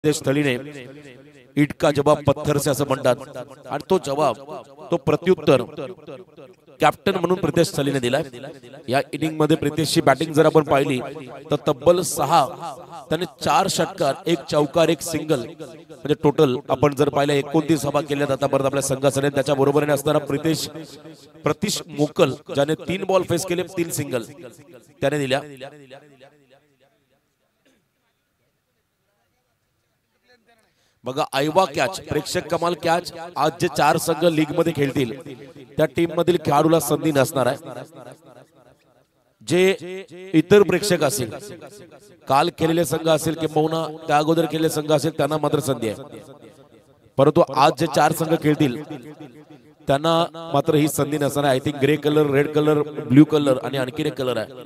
स्थळीने ईट का जवाब पत्थर से असं म्हणतात आणि तो जवाब तो प्रत्युत्तर कॅप्टन म्हणून प्रितेश स्थळीने दिलाय। या इनिंग मध्ये प्रितेशची बॅटिंग जर आपण पाहिली तर तब्बल 6 त्याने 4 षटकार, 1 चौकार, 1 सिंगल, म्हणजे टोटल आपण जर पाहिलं 29 धावा केल्यात आतापर्यंत आपल्या संघाने। त्याच्या बरोबरीने असणारा प्रतीश मोकल ज्याने 3 बॉल फेस केले, 3 सिंगल त्याने दिल्या। बघा आयवा कॅच, प्रेक्षक कमाल कॅच। आज जे 4 संघ लीग मध्ये खेळतील त्या टीम मधील खेळाडूला संधी नसणार आहे। जे इतर प्रेक्षक असेल, काल खेळलेले संघ असेल किंवा त्या अगोदर खेळलेले संघ असेल त्यांना मात्र संधी आहे, परंतु आज जे 4 संघ खेळतील त्यांना मात्र ही संधी नसणार आहे। I think grey colour, red colour, blue colour आणि आणखी एक कलर आहे,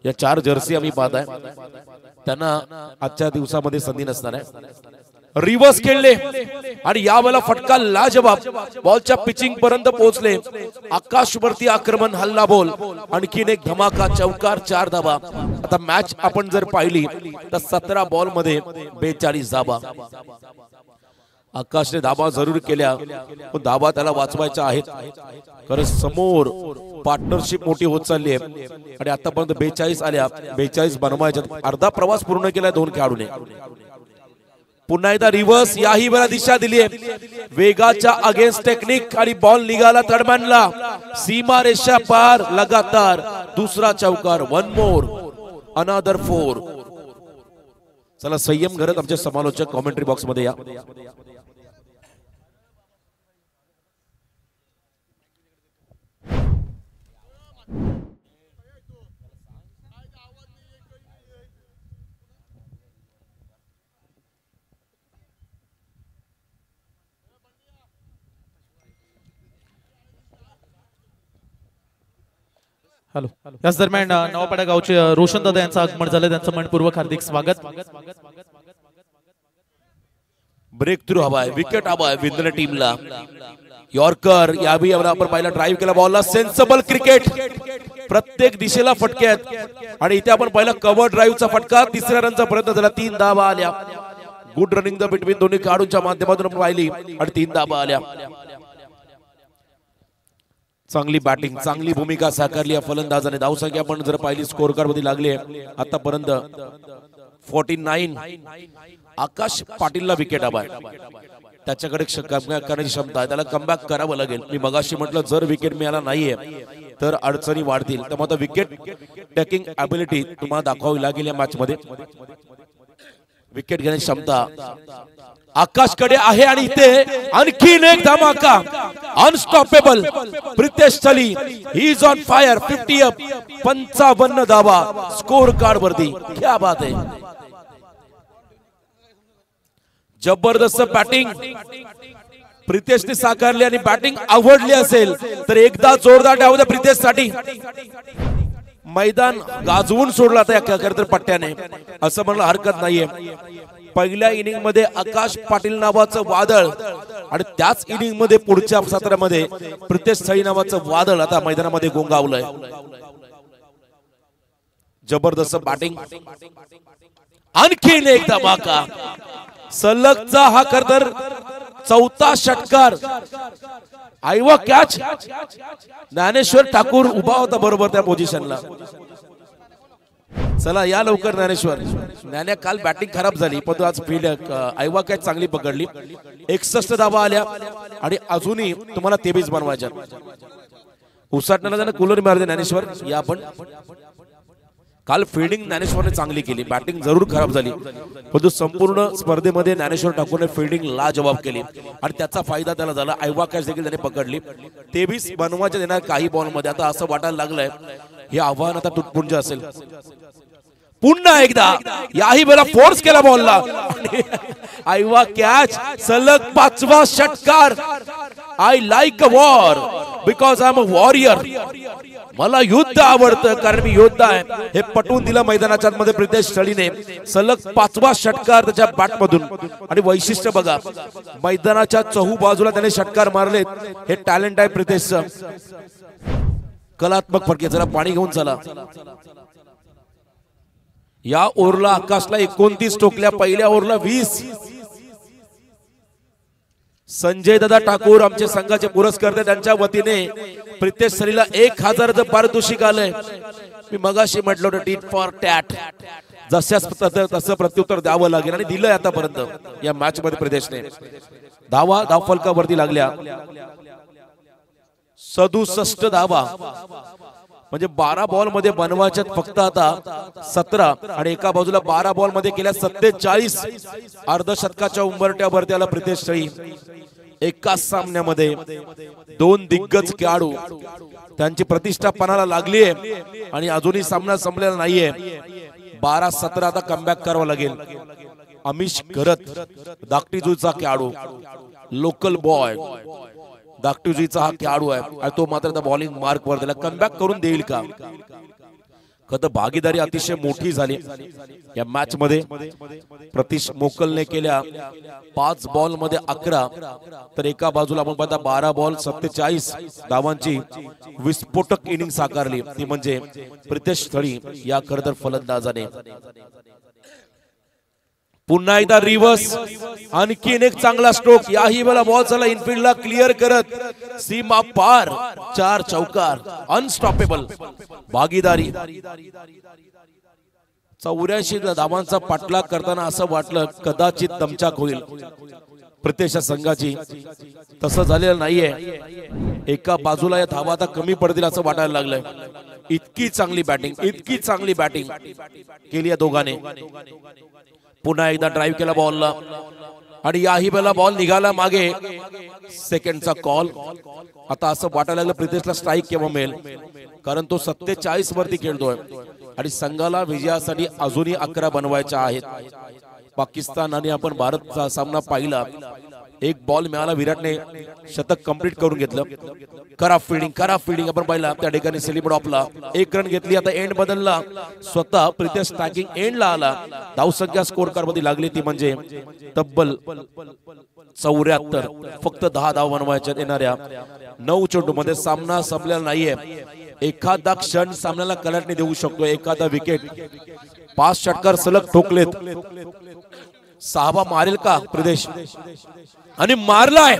या 4 जर्सी आम्ही पाहत आहे, त्यांना आजच्या दिवसामध्ये संधी नसणार आहे। रिव्हर्स खेळले आणि यावेळेला फटका लाजवाब, बॉलच्या पिचिंग पर्यंत पोहोचले। आकाशवरती आक्रमण, हल्ला बॉल, आणखीन एक धमाका, चौकार, 4 धावा। आता मॅच आपण जर पाहिली तर 17 बॉल मध्ये 42 धावा। आकाशने धावा जरूर केल्या पण धावा त्याला वाचवायच्या आहेत, कारण समोर पार्टनरशिप मोठी होत चालली आहे आणि आतापर्यंत 42 आल्या, 42 बनवायच्या। अर्धा प्रवास पूर्ण केलाय 2 खेळाडूने। पुन्हा एकदा रिव्हर्स, याही वेळा दिशा दिली आहे वेगाच्या अगेन्स्ट टेक्निक आणि बॉल निघाला तडमॅनला, सीमा रेषा पार, लगातार दुसरा चौकार, 1 मोर, अनदर 4। चला संयम करत आमचे समालोचक कॉमेंट्री बॉक्स मध्ये या। हॅलो, याच दरम्यान नवापाडा गावचे रोशन दादा यांचं आगमन झालं, त्यांचं मनपूर्वक हार्दिक स्वागत। ब्रेक थ्रू हवा आहे, विकेट हवा आहे विंदर टीमला। यॉर्कर यावी आपण पाहिला, ड्राइव्ह केला बॉलला, सेन्सिबल क्रिकेट, प्रत्येक दिशेला फटके आहेत आणि इथे आपण पाहिला कव्हर ड्राइव्हचा फटका, 3ऱ्या रनचा प्रयत्न झाला, 3 धावा आल्या। गुड रनिंग द बिटवीन दोन्ही खेळाडूंच्या माध्यमातून आपण पाहिली आणि 3 धावा आल्या। चांगली बॅटिंग, चांगली भूमिका साकारली या फलंदाजाने। धावसंख्या आपण जर पाहिली स्कोर कार्ड मध्ये लागली आहे आतापर्यंत 49। आकाश पाटीलला विकेट हवा आहे, त्याच्याकडे करण्याची क्षमता आहे, त्याला कमबॅक करावं लागेल। मी मगाशी म्हटलं जर विकेट मिळाला नाहीये तर अडचणी वाढतील, तर मग विकेट टेकिंग ॲबिलिटी तुम्हाला दाखवावी लागेल या मॅच मध्ये। विकेट घेण्याची क्षमता आकाशकडे आहे आणि इथे आणखीन एक धमाका, अनस्टॉपेबल प्रितेश स्थळी, he is on fire, 50 up, 55 धावा स्कोर कार्ड वरती। क्या बात है, जबरदस्त बॅटिंग प्रितेशने साकारली आणि बॅटिंग आवडली असेल तर एकदा जोरदार डाव द्या प्रितेश साठी। मैदान गाजवून सोडला त्या पट्ट्याने, असं म्हणलं हरकत नाहीये। पहिल्या इनिंग मध्ये आकाश पाटील नावाचं वादळ आणि त्याच इनिंग मध्ये पुढच्या सत्रामध्ये प्रितेश स्थळी नावाचं वादळ आता मैदानामध्ये गोंगावलंय। जबरदस्त बॅटिंग, आणखीन एक धमाका, सलगचा हा खरतर 4था षटकार। आयवा कॅच, ज्ञानेश्वर ठाकूर उभा होता बरोबर त्या पोझिशनला। चला या लवकर ज्ञानेश्वर, ज्ञाने काल बॅटिंग खराब झाली पण आज फील्ड आयवा कॅच चांगली पकडली। 61 धावा आल्या आणि अजूनही तुम्हाला 23 बनवायच्या। उसाटण्याला त्यांना कूलर मारले ज्ञानेश्वर। या आपण काल फिल्डिंग ज्ञानेश्वरने चांगली केली, बॅटिंग जरूर खराब झाली परंतु संपूर्ण स्पर्धेमध्ये ज्ञानेश्वर ठाकूरने फिल्डिंग लाजवाब केली आणि त्याचा फायदा त्याला झाला। आयवा कॅच देखील त्याने पकडली, 23 बनवायच्या देणार काही बॉल मध्ये। आता असं वाटायला लागलंय हे आव्हान आता तुटपुंज असेल। पुन्हा एकदा याही वेळा फोर्स केला बॉलला, आयवा कॅच, सलग 5वा षटकार। I like a war because I am a warrior, मला युद्ध आवडतं कारण मी योद्धा आहे, हे पटवून दिलं मैदानाच्या मध्ये प्रितेश स्थळीने। सलग 5वा षटकार त्याच्या बॅट मधून आणि वैशिष्ट्य बघा, मैदानाच्या चहू बाजूला त्याने षटकार मारलेत, हे टॅलेंट आहे प्रितेशचं। कलात्मक फटके, जरा पाणी घेऊन चला। या ओव्हरला आकाशला 29 टोकल्या, पहिल्या ओव्हरला 20. संजय दादा ठाकूर आमचे संघाचे पुरस्कर्ते, त्यांच्या वतीने प्रितेश सरीला 1000चं पारितोषिक आलंय. मी मगाशी म्हटलं होतं टीट फॉर टॅट, जशाच तसं प्रत्युत्तर द्यावं लागेल आणि दिलंय आतापर्यंत या मॅच मध्ये. प्रितेशने धाव फलकावरती लागल्या 67 धावा, म्हणजे 12 बॉल मध्ये बनवायच्यात फक्त आता 17 आणि एका बाजूला 12 बॉल मध्ये केल्या 47. अर्धशतकाच्या उंबरट्यावरती आला प्रितेश सळी. एकाच सामन्यामध्ये 2 दिग्गज खेळाडू, त्यांची प्रतिष्ठा पणाला लागली आहे आणि अजूनही सामना संपलेला नाहीये. 12-17 आता कमबॅक करावं लागेल. अमिश करत दाकटीजूचा खेळाडू, लोकल बॉय दाकटीजूचा हा खेळाडू आहे आणि तो मात्र आता बॉलिंग मार्क वर दिला. कमबॅक करून देईल का? खरं भागीदारी अतिशय मोठी झाली या मॅच मध्ये. प्रतीश मोकलने केल्या 5 बॉल मध्ये 11, तर एका बाजूला आपण पाहता 12 बॉल 47 धावांची विस्फोटक इनिंग साकारली, ती म्हणजे प्रितेश सळी या खरं तर फलंदाजाने. पुन्हा एकदा रिव्हर्स, आणखीन एक चांगला स्ट्रोक. याही वेळेला बॉल झाला इनफिल्डला क्लिअर करत सीमा पार. 4 चौकार, अनस्टॉपेबल भागीदारी. 84 धावांचा पाठलाग करताना असं वाटलं कदाचित दमछाक होईल प्रितेश संघाची. तसं झालेलं नाहीये. एका बाजूला या धावा आता कमी पडतील असं वाटायला लागलंय. इतकी चांगली बॅटिंग केली या दोघांनी. पुन्हा एकदा ड्राईव्ह केला बॉलला आणि याही वेळेला बॉल निघाला मागे. सेकंडचा कॉल. आता असं वाटायला लागलं प्रितेशला स्ट्राईक केव्हा मिळेल, कारण तो 47 वरती खेळतोय आणि संघाला विजयासाठी अजूनही 11 बनवायच्या आहेत. पाकिस्तान आणि आपण भारतचा सामना पाहिला, 1 बॉल मिळाला, विराटने शतक कंप्लीट करून घेतलं. खराब फिल्डिंग आपण पाहिला त्या ठिकाणी. सेलिब्रेट ऑफला 1 रन घेतली. आता एंड बदलला, स्वतः प्रितेश टॅगिंग एंडला आला. धावसंख्या स्कोर कार्ड मध्ये लागली ती म्हणजे तब्बल 74. फक्त 10 धाव बनवायच्या येणाऱ्या 9 चेंडू मध्ये. सामना संपलेला नाहीये. एखादा क्षण सामन्याला कलाटणी देऊ शकतो, एखादा विकेट. 5 षटकार सलग ठोकलेत. 6वा मारेल का प्रितेश? आणि मारलाय.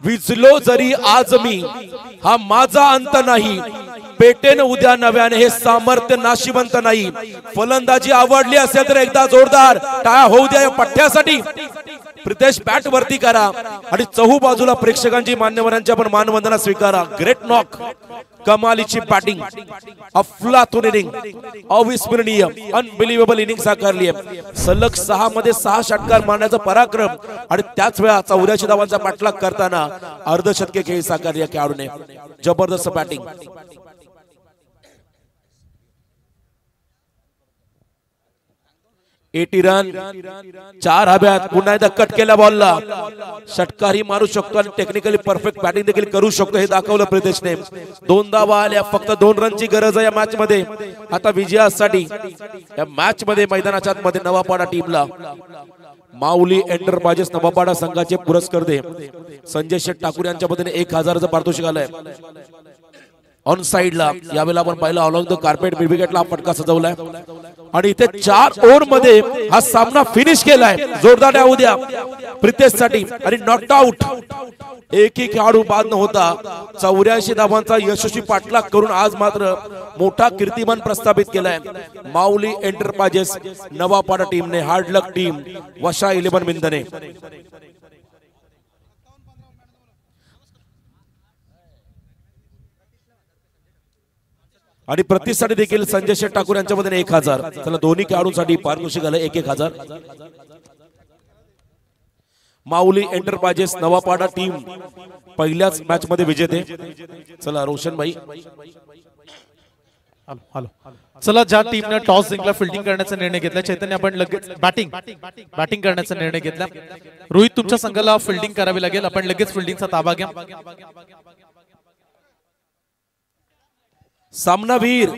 विजलो जरी आज मी, हा माझा अंत नाही. पेटेन उद्या नव्याने, हे सामर्थ्य नाशिवंत नाही. फलंदाजी आवडली असेल तर एकदा जोरदार टाळ्या होऊ द्या या पठ्ठ्यासाठी. प्रितेश बॅट वरती करा आणि चहू बाजूला प्रेक्षकांची, मान्यवरांची आपण मानवंदना स्वीकारा. ग्रेट नॉक, कमालीची बॅटिंग, अफलातून इनिंग, अविस्मरणीय अनबिलिव्हेबल इनिंग साकारली आहे. सलग 6 मध्ये 6 षटकार मारण्याचा पराक्रम आणि त्याच वेळा 84 धावांचा पाठलाग करताना अर्धशतके खेळी साकारली या खेळाडूने. जबरदस्त बॅटिंग. 80 रन, 4 हव्यात. पुन्हा एकदा कट केला बॉलला. षटकारही मारू शकतो आणि टेक्निकली परफेक्ट बॅटिंग देखील करू शकतो, हे दाखवलं प्रितेशने. 2 धावा आल्या, फक्त 2 रनची गरज आहे या मॅच मध्ये. आता विजयासाठी या मॅच मध्ये मैदानाच्या आतमध्ये नवापाडा टीमला माऊली एंटरप्राइजेस नवापाडा संघाचे पुरस्कर्ते संजय शेठ ठाकूर यांच्या मदतीने 1000चं पारितोषिक आलंय. ऑन साइडला यावेळेला आपण पाहिलं ऑल द कार्पेट विकेटला फटका सजवलाय आणि इथे 4 ओव्हर मध्ये हा सामना फिनिश केलाय. जोरदार डाव द्या प्रितेश साठी आणि नॉट आउट. एकही खेळाडू बाद न होता 84 धावांचा यशस्वी पाठलाग करून आज मात्र मोठा कीर्तिमान प्रस्थापित केलाय माऊली एंटरप्राइजेस नवापाडा टीमने. हार्ड लक टीम, वशा 11 बिंदने. आणि प्रतिसाठी देखील संजय शेठ ठाकूर यांच्या मध्ये 1000. चला दोन्ही खेळाडूंसाठी पारितोषिक आलं 1000. माऊली एंटरप्राइजेस नवापाडा टीम पहिल्याच मॅच मध्ये विजेते. चला रोशन भाई. हॅलो. चला, ज्या टीमने टॉस जिंकला, फिल्डिंग करण्याचा निर्णय घेतला, चैतन्य आपण लगेच बॅटिंग करण्याचा निर्णय घेतला. रोहित, तुमच्या संघाला फिल्डिंग करावी लागेल, आपण लगेच फिल्डिंगचा ताबा घ्या. सामनावीर